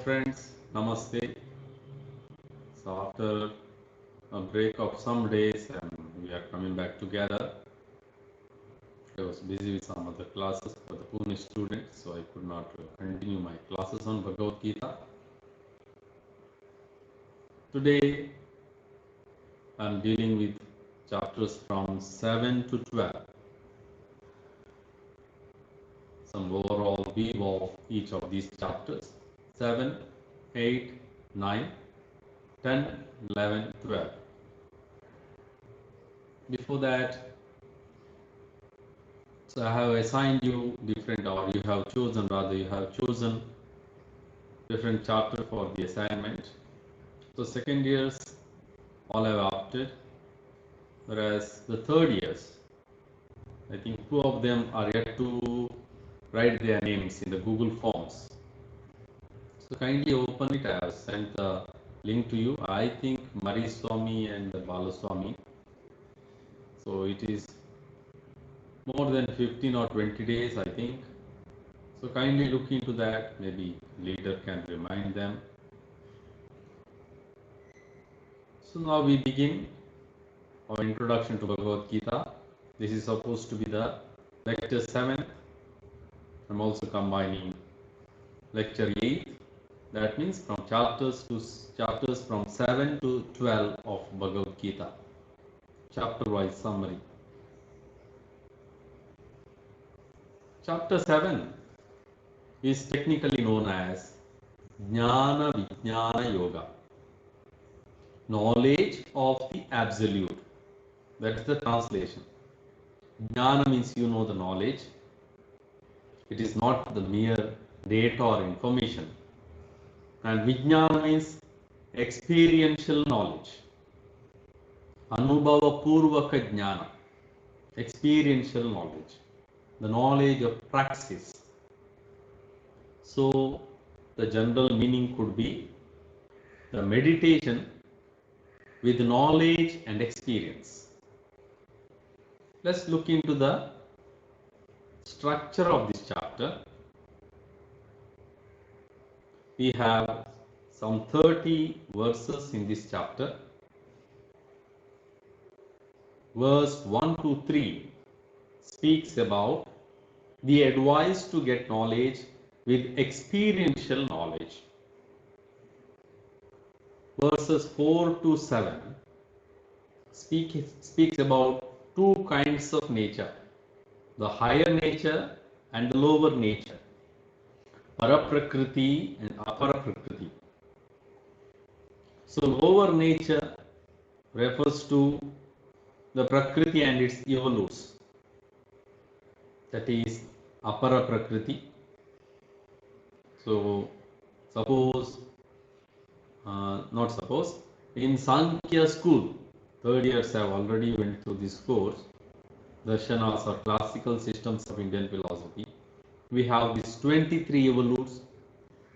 friends, Namaste. So after a break of some days and we are coming back together. I was busy with some other classes for the Pune students, so I could not continue my classes on Bhagavad Gita. Today I am dealing with chapters from 7 to 12. Some overall view of each of these chapters: 7, 8, 9, 10, 11, 12. Before that, so I have assigned you different, or you have chosen different chapter for the assignment. So second years all have opted, whereas the third years, I think two of them are yet to write their names in the Google Forms. So kindly open it. I have sent the link to you. I think Mariswamy and Balaswamy. So it is more than 15 or 20 days, I think. So kindly look into that. Maybe leader can remind them. So now we begin our introduction to Bhagavad Gita. This is supposed to be the lecture 7. I'm also combining lecture 8. That means from chapters from 7 to 12 of Bhagavad Gita. Chapter wise summary. Chapter 7 is technically known as Jnana Vijnana Yoga. Knowledge of the Absolute. That is the translation. Jnana means you know the knowledge. It is not the mere data or information. And Vijnana means experiential knowledge. Anubhava Purvaka Jnana. Experiential knowledge. The knowledge of praxis. So the general meaning could be the meditation with knowledge and experience. Let's look into the structure of this chapter. We have some 30 verses in this chapter. Verse 1 to 3 speaks about the advice to get knowledge with experiential knowledge. Verses 4 to 7 speaks about two kinds of nature, the higher nature and the lower nature, Paraprakriti and Aparaprakriti. So lower nature refers to the Prakriti and its evolutes, that is Aparaprakriti. So in Sankhya school, third years have already went through this course, Darshanas or classical systems of Indian philosophy. We have these 23 evolutes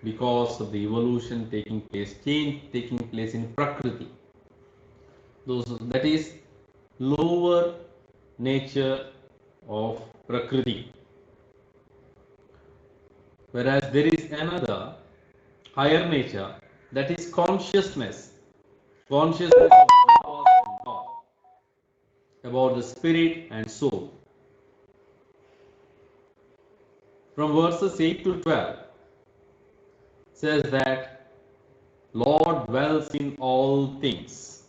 because of the evolution taking place, change taking place in Prakriti. That is lower nature of Prakriti. Whereas there is another higher nature, that is consciousness. Consciousness of God, about the spirit and soul. From verses 8 to 12 says that Lord dwells in all things.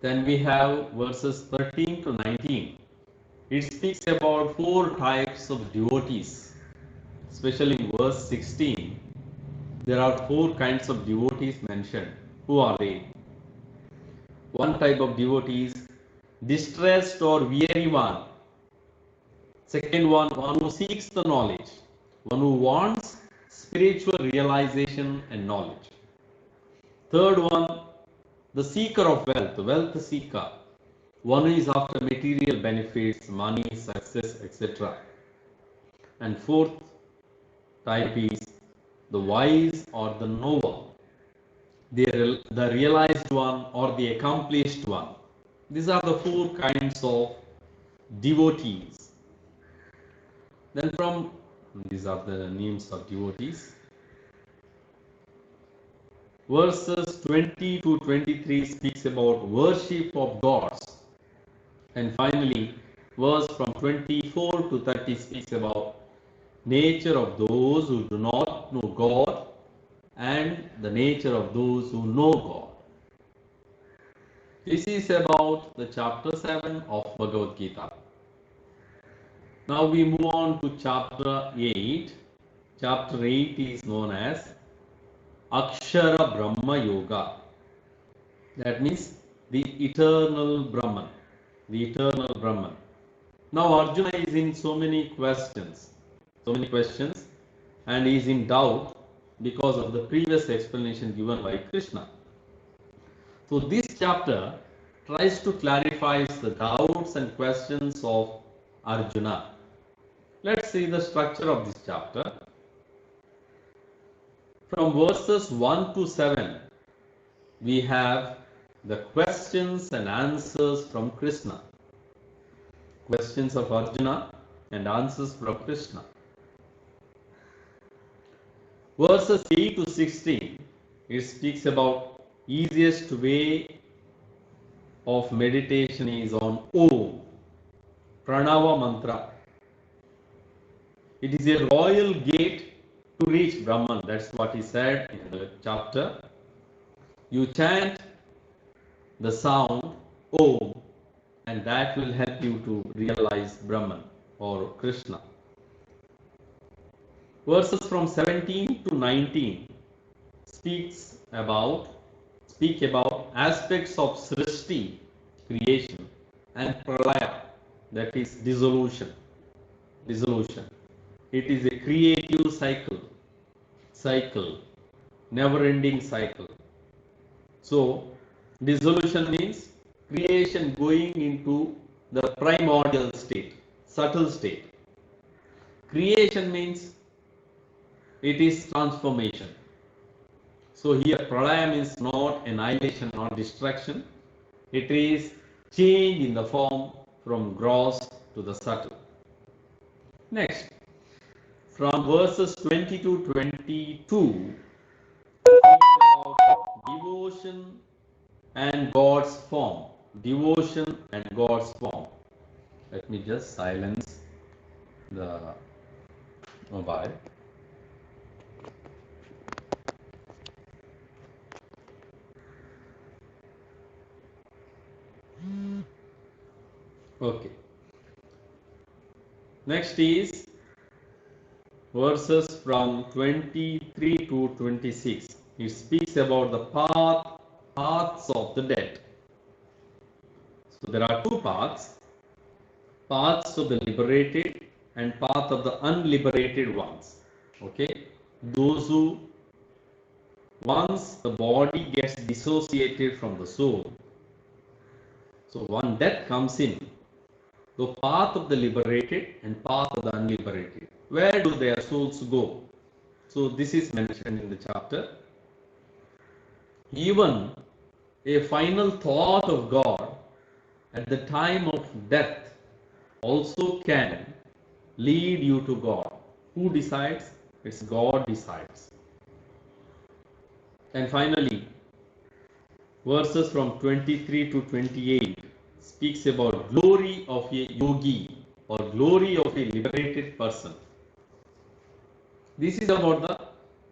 Then we have verses 13 to 19. It speaks about four types of devotees. Especially in verse 16, there are four kinds of devotees mentioned. Who are they? One type of devotee is distressed or weary one. Second one who seeks the knowledge, one who wants spiritual realization and knowledge. Third one, the seeker of wealth, the wealth seeker, one who is after material benefits, money, success, etc. And fourth type is the wise or the noble, the realized one or the accomplished one. These are the four kinds of devotees. Then these are the names of devotees. Verses 20 to 23 speaks about worship of gods. And finally, verse from 24 to 30 speaks about nature of those who do not know God and the nature of those who know God. This is about the chapter 7 of Bhagavad Gita. Now we move on to chapter 8. Chapter 8 is known as Akshara Brahma Yoga. That means the eternal Brahman. The eternal Brahman. Now Arjuna is in so many questions, and he is in doubt because of the previous explanation given by Krishna. So this chapter tries to clarify the doubts and questions of Arjuna. Let's see the structure of this chapter. From verses 1 to 7, we have the questions and answers from Krishna. Questions of Arjuna and answers from Krishna. Verses 8 to 16, it speaks about easiest way of meditation is on Om, Pranava Mantra. It is a royal gate to reach Brahman. That's what he said in the chapter. You chant the sound Om, and that will help you to realize Brahman or Krishna. Verses from 17 to 19 speak about aspects of Srishti, creation, and Pralaya, that is dissolution. It is a creative cycle, never-ending cycle. So, dissolution means creation going into the primordial state, subtle state. Creation means it is transformation. So here pralaya means not annihilation, not destruction. It is change in the form from gross to the subtle. Next, from verses 20 to 22, about devotion and God's form. Devotion and God's form. Let me just silence the mobile. Okay. Next is verses from 23 to 26. It speaks about the paths of the dead. So there are two paths of the liberated and path of the unliberated ones. Okay, those who, once the body gets dissociated from the soul, so one death comes in, the path of the liberated and path of the unliberated. Where do their souls go? So this is mentioned in the chapter. Even a final thought of God at the time of death also can lead you to God. Who decides? It's God decides. And finally, verses from 23 to 28 speaks about glory of a yogi or glory of a liberated person. This is about the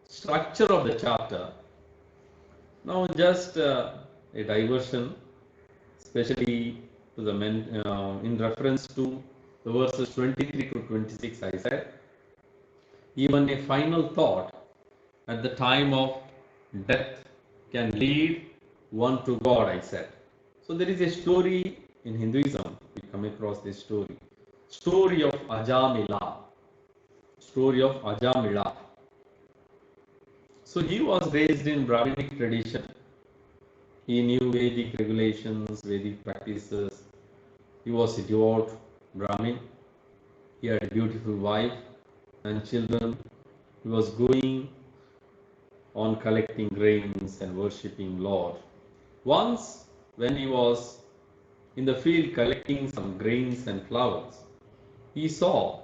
structure of the chapter. Now just a diversion, especially to the in reference to the verses 23 to 26. I said even a final thought at the time of death can lead one to God, I said. So there is a story in Hinduism, we come across this story of Ajamila. So he was raised in Brahminic tradition. He knew Vedic regulations, Vedic practices. He was a devout Brahmin. He had a beautiful wife and children. He was going on collecting grains and worshipping Lord. Once, when he was in the field collecting some grains and flowers, he saw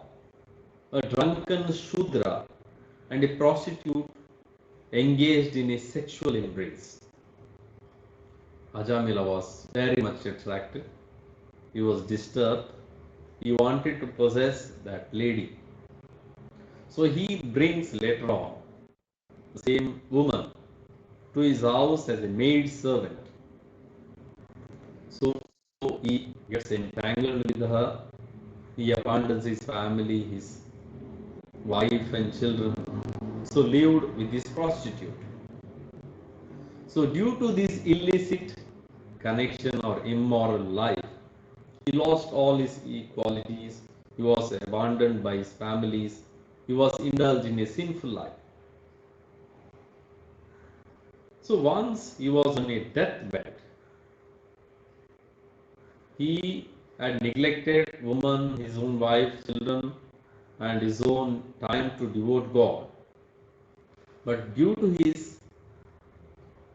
a drunken Shudra and a prostitute engaged in a sexual embrace. Ajamila was very much attracted. He was disturbed. He wanted to possess that lady. So he brings later on the same woman to his house as a maid servant. So he gets entangled with her. He abandons his family, his wife and children. So lived with this prostitute. So due to this illicit connection or immoral life, he lost all his equalities. He was abandoned by his families. He was indulged in a sinful life. So once he was on a deathbed, he had neglected woman, his own wife, children, and his own time to devote God. But due to his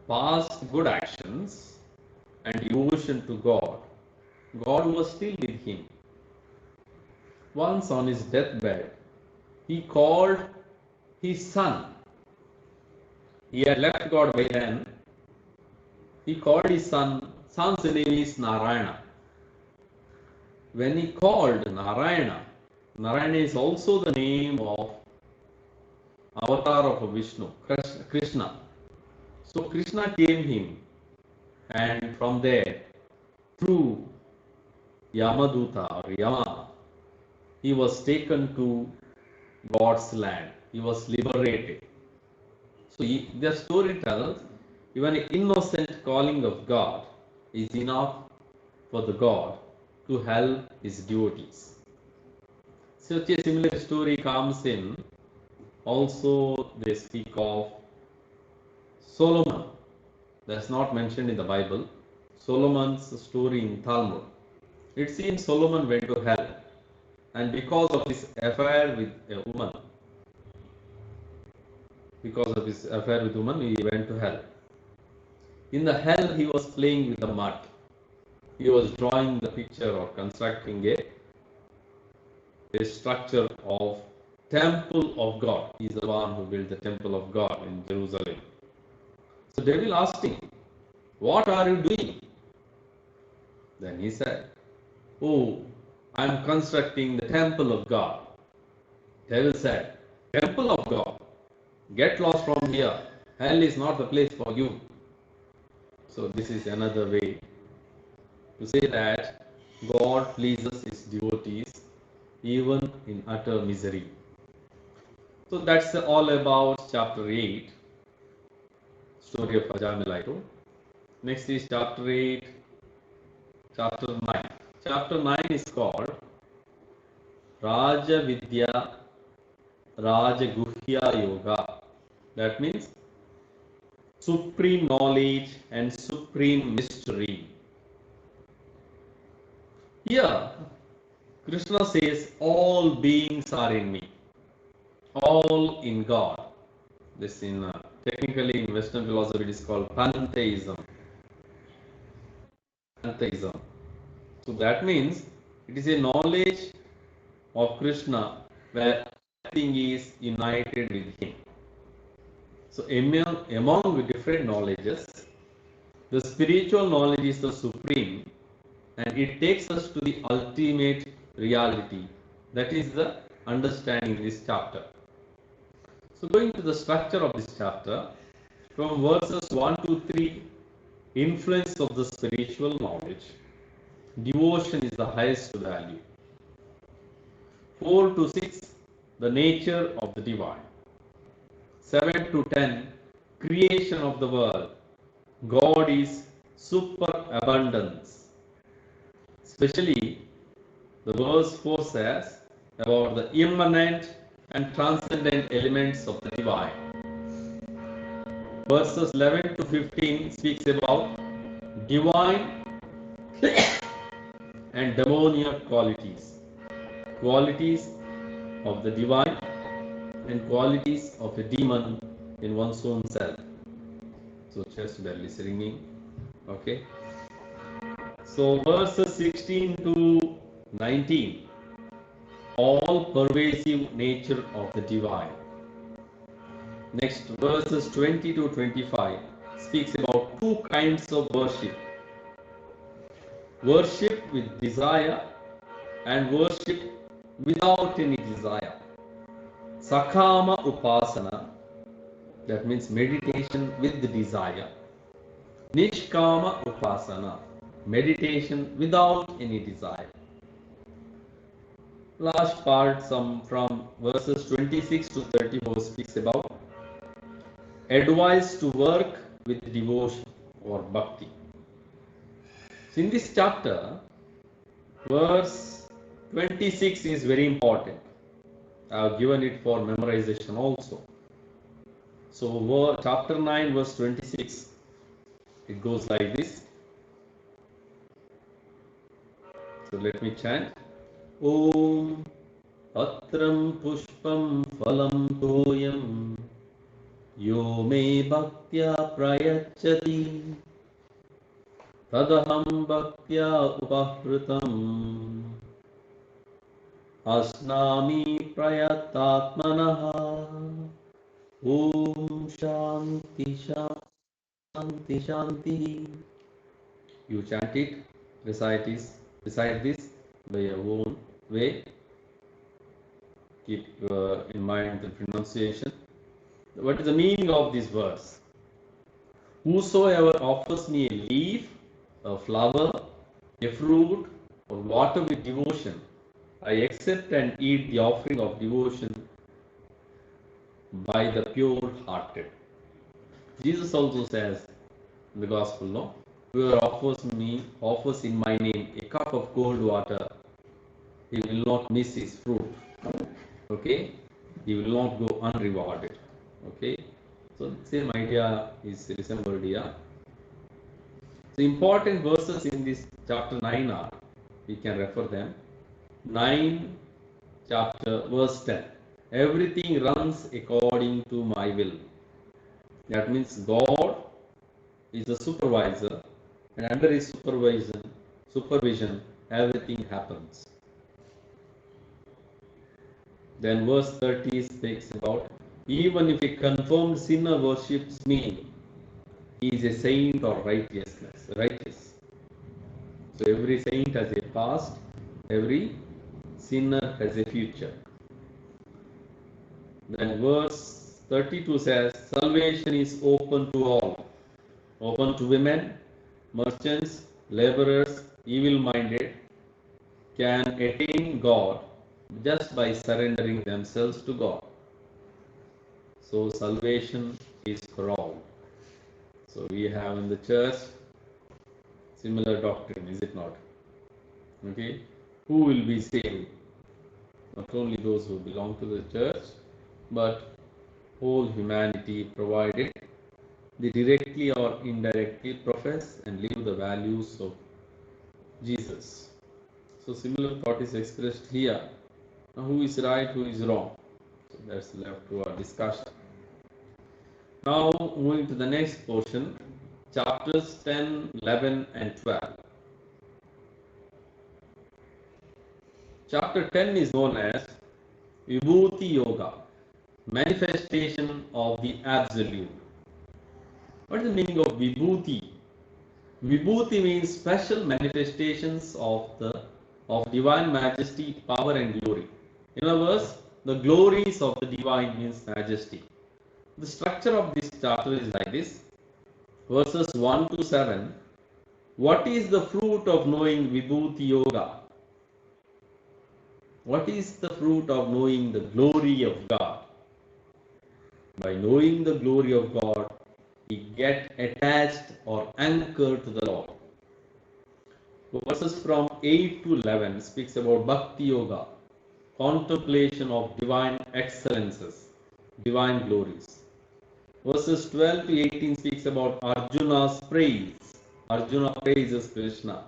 past good actions and devotion to God, God was still with him. Once on his deathbed, he called his son. He had left God by then. He called his son. Son's name is Narayana. When he called Narayana, Narayana is also the name of avatar of Vishnu, Krishna. So Krishna came him, and from there, through Yamaduta or Yama, he was taken to God's land. He was liberated. So the story tells even an innocent calling of God is enough for the God to help his devotees. Such a similar story comes in. Also, they speak of Solomon. That's not mentioned in the Bible. Solomon's story in Talmud. It seems Solomon went to hell, and because of his affair with a woman, he went to hell. In the hell, he was playing with the mud. He was drawing the picture or constructing a structure of temple of God. He is the one who built the temple of God in Jerusalem. So devil asked him, "What are you doing?" Then he said, "Oh, I am constructing the temple of God." Devil said, "Temple of God? Get lost from here. Hell is not the place for you." So this is another way to say that God pleases his devotees even in utter misery. So that's all about chapter 8, story of Ajamilaitu. Next is chapter 8, chapter 9. Chapter 9 is called Raja Vidya Raja Guhya Yoga. That means supreme knowledge and supreme mystery. Here, Krishna says, all beings are in me, all in God. This technically in Western philosophy it is called pantheism. Pantheism. So that means it is a knowledge of Krishna where everything is united with him. So among the different knowledges, the spiritual knowledge is the supreme, and it takes us to the ultimate reality. That is the understanding in this chapter. So going to the structure of this chapter, from verses 1 to 3, influence of the spiritual knowledge. Devotion is the highest value. 4 to 6, the nature of the divine. 7 to 10, creation of the world. God is superabundance. Especially the verse 4 says about the immanent and transcendent elements of the divine. Verses 11 to 15 speaks about divine and demoniac qualities. Qualities of the divine and qualities of a demon in one's own self. So just barely ringing. Okay. So verses 16 to 19, all pervasive nature of the divine. Next, verses 20 to 25 speaks about two kinds of worship: worship with desire and worship without any desire. Sakama upasana, that means meditation with the desire. Nishkama upasana, meditation without any desire. Last part, some from verses 26 to 34 speaks about advice to work with devotion or bhakti. So in this chapter, verse 26 is very important. I have given it for memorization also. So chapter 9 verse 26, it goes like this. So let me chant. Om Patram Pushpam Phalam Toyam Yo Me Bhaktya Prayachati Tadaham Bhaktya Upahritam Asnami Prayatatmanaha. Om Shanti Shanti Shanti. You chant it, recite this by your own way. Keep in mind the pronunciation. What is the meaning of this verse? Whosoever offers me a leaf, a flower, a fruit, or water with devotion, I accept and eat the offering of devotion by the pure-hearted. Jesus also says in the Gospel, no? Whoever offers in my name a cup of cold water, he will not miss his fruit. Okay? He will not go unrewarded. Okay? So the same idea is resembled here. The important verses in this chapter 9 are, we can refer them. 9 chapter verse 10. Everything runs according to my will. That means God is the supervisor, and under his supervision, everything happens. Then verse 30 speaks about, even if a confirmed sinner worships me, he is a saint or righteous. So every saint has a past, every sinner has a future. Then verse 32 says, salvation is open to all, open to women, merchants, laborers, evil-minded, can attain God just by surrendering themselves to God. So salvation is for all. So we have in the church similar doctrine, is it not? Okay, who will be saved? Not only those who belong to the church, but whole humanity, provided they directly or indirectly profess and live the values of Jesus. So similar thought is expressed here. Now, who is right, who is wrong? So that's left to our discussion. Now moving to the next portion, chapters 10, 11 and 12. Chapter 10 is known as Vibhuti Yoga, manifestation of the Absolute. What is the meaning of Vibhuti? Vibhuti means special manifestations of divine majesty, power and glory. In other words, the glories of the divine means majesty. The structure of this chapter is like this. Verses 1 to 7. What is the fruit of knowing Vibhuti Yoga? What is the fruit of knowing the glory of God? By knowing the glory of God, we get attached or anchored to the Lord. Verses from 8 to 11 speaks about Bhakti Yoga, contemplation of divine excellences, divine glories. Verses 12 to 18 speaks about Arjuna's praise. Arjuna praises Krishna.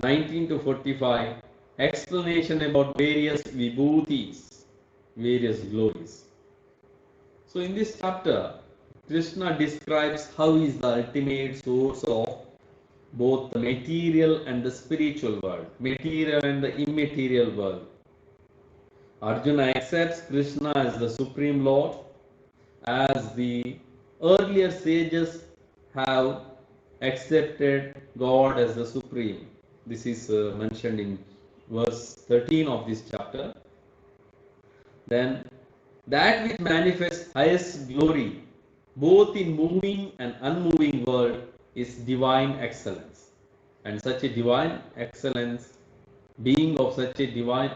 19 to 45, explanation about various vibhutis, various glories. So in this chapter, Krishna describes how he is the ultimate source of both the material and the spiritual world, material and the immaterial world. Arjuna accepts Krishna as the Supreme Lord as the earlier sages have accepted God as the supreme. This is mentioned in verse 13 of this chapter. Then that which manifests highest glory both in moving and unmoving world is divine excellence. And such a divine excellence, being of such divine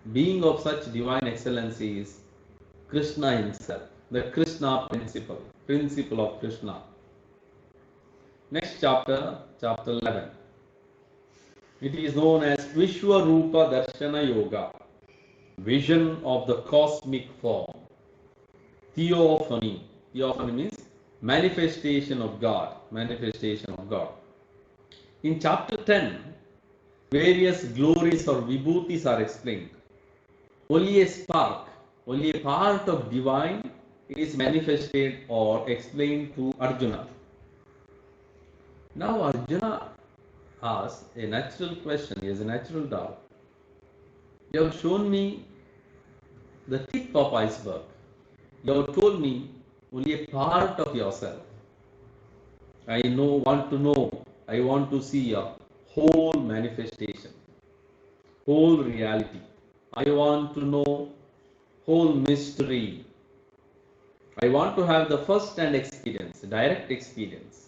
excellence is Krishna himself, the Krishna principle of Krishna. Next chapter, chapter 11. It is known as Vishwarupa Darshana Yoga, vision of the cosmic form. Theophany. Theophany means manifestation of God. Manifestation of God. In chapter 10, various glories or vibhutis are explained. Only a spark, only a part of divine is manifested or explained to Arjuna. Now Arjuna asks a natural question, he has a natural doubt. You have shown me the tip of iceberg. You have told me only a part of yourself. I want to know, I want to see a whole manifestation, whole reality. I want to know whole mystery. I want to have the first-hand experience, direct experience.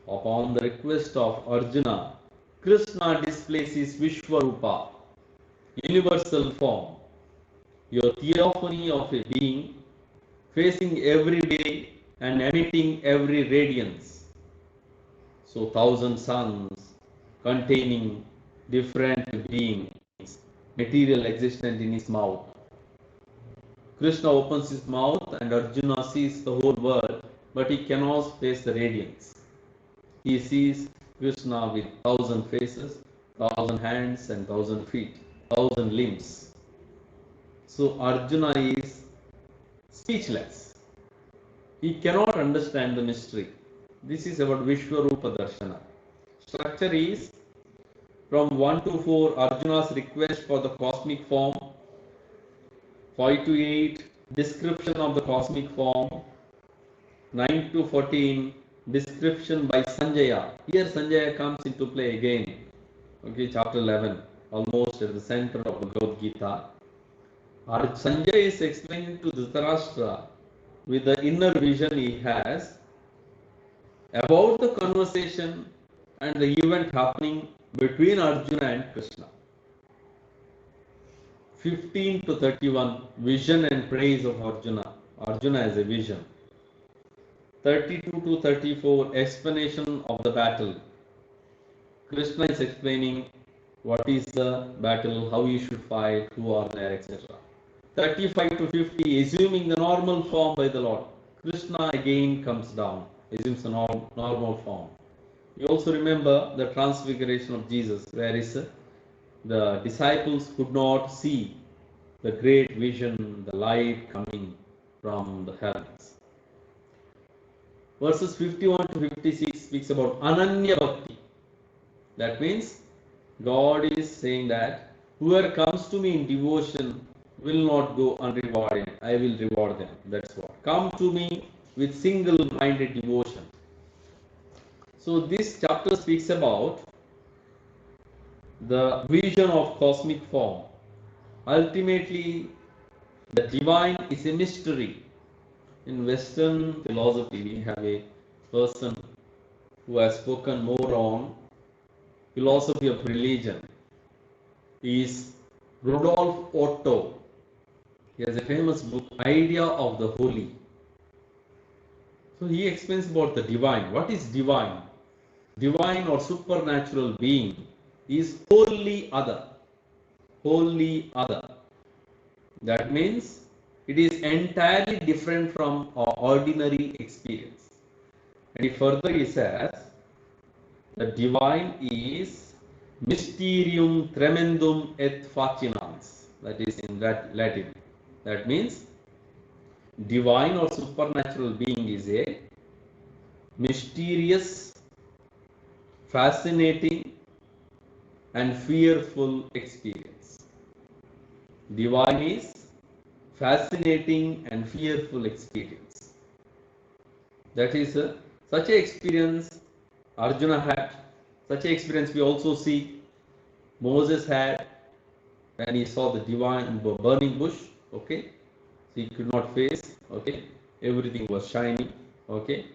Upon the request of Arjuna, Krishna displays his Vishwarupa, universal form, your theophany of a being facing every day and emitting every radiance. So 1,000 suns containing different beings, material existent in his mouth. Krishna opens his mouth and Arjuna sees the whole world, but he cannot face the radiance. He sees Krishna with 1,000 faces, 1,000 hands and 1,000 feet, 1,000 limbs. So Arjuna is speechless. He cannot understand the mystery. This is about Vishwarupa Darshana. Structure is from 1 to 4, Arjuna's request for the cosmic form, 5 to 8, description of the cosmic form, 9 to 14, description by Sanjaya. Here Sanjaya comes into play again. Okay, chapter 11, almost at the center of the Bhagavad Gita. Sanjaya is explaining to Dhritarashtra with the inner vision he has about the conversation and the event happening between Arjuna and Krishna. 15 to 31, vision and praise of Arjuna. Arjuna has a vision. 32 to 34, explanation of the battle. Krishna is explaining what is the battle, how you should fight, who are there, etc. 35 to 50, assuming the normal form by the Lord. Krishna again comes down, assumes a normal form. You also remember the transfiguration of Jesus, where the disciples could not see the great vision, the light coming from the heavens. Verses 51 to 56 speaks about Ananya Bhakti. That means God is saying that whoever comes to me in devotion will not go unrewarded. I will reward them. That's what. Come to me with single-minded devotion. So this chapter speaks about the vision of cosmic form. Ultimately, the divine is a mystery. In Western philosophy, we have a person who has spoken more on philosophy of religion. He is Rudolf Otto. He has a famous book, Idea of the Holy. So he explains about the divine. What is divine? Divine or supernatural being is wholly other. Wholly other. That means it is entirely different from our ordinary experience. And further he says, the divine is mysterium tremendum et fascinans. That is in Latin. That means divine or supernatural being is a mysterious, fascinating and fearful experience. Divine is fascinating and fearful experience. That is such an experience Arjuna had. Such an experience we also see Moses had when he saw the divine burning bush. Okay, so he could not face. Okay, everything was shiny. Okay,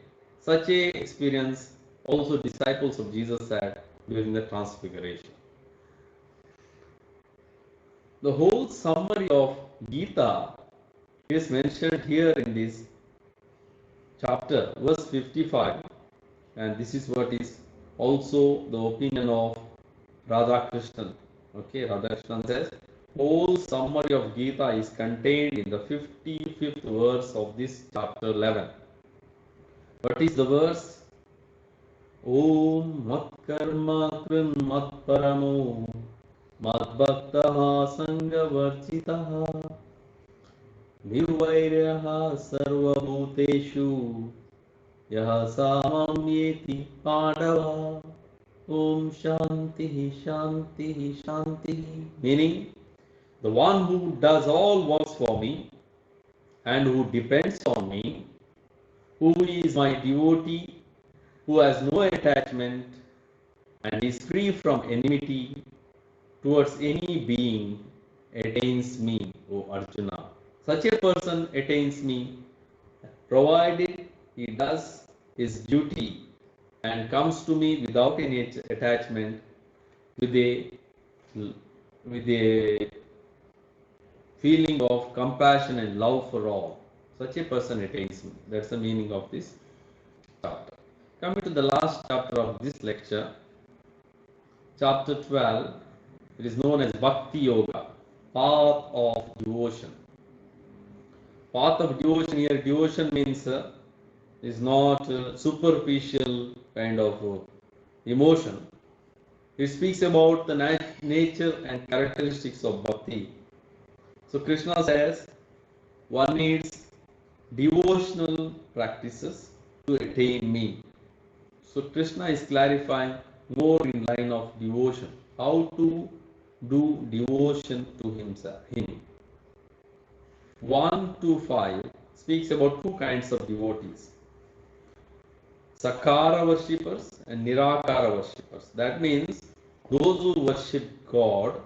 such a experience also disciples of Jesus had during the transfiguration. The whole summary of Gita is mentioned here in this chapter, verse 55, and this is what is also the opinion of Radhakrishnan. Okay, Radhakrishnan says, whole summary of Gita is contained in the 55th verse of this chapter 11. What is the verse? Om Matkarma Krim Matparamo Madbhaktaha Sangavarjitaha Nirvairyaha Sarvabhuteshu Yaha Samamyeti Pandava Om Shanti Shanti Shanti. Meaning, the one who does all works for me and who depends on me, who is my devotee, who has no attachment and is free from enmity towards any being, attains me, O Arjuna. Such a person attains me, provided he does his duty and comes to me without any attachment, with a feeling of compassion and love for all. Such a person attains me. That's the meaning of this chapter. Coming to the last chapter of this lecture, chapter 12, it is known as Bhakti Yoga, path of devotion. Path of devotion here, devotion means is not superficial kind of emotion. It speaks about the nature and characteristics of bhakti. So Krishna says one needs devotional practices to attain me. So Krishna is clarifying more in line of devotion, how to do devotion to him. 1 to 5 speaks about two kinds of devotees, Sakara worshippers and Nirakara worshippers. That means those who worship God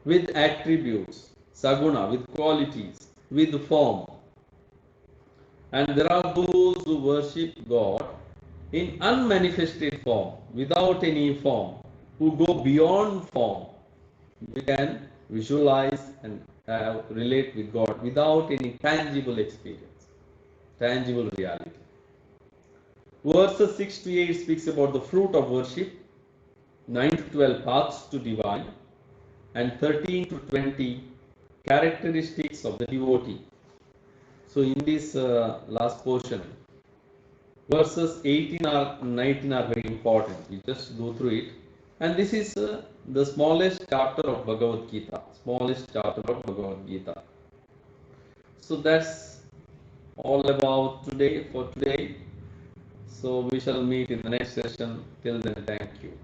with attributes, Saguna, with qualities, with form. And there are those who worship God in unmanifested form, without any form, who go beyond form. We can visualize and relate with God without any tangible experience, tangible reality. Verses 6 to 8 speaks about the fruit of worship, 9 to 12 paths to divine, and 13 to 20 characteristics of the devotee. So in this last portion, verses 18 or 19 are very important. We just go through it. And this is the smallest chapter of Bhagavad Gita. Smallest chapter of Bhagavad Gita. So that's all about today for today. So we shall meet in the next session. Till then, thank you.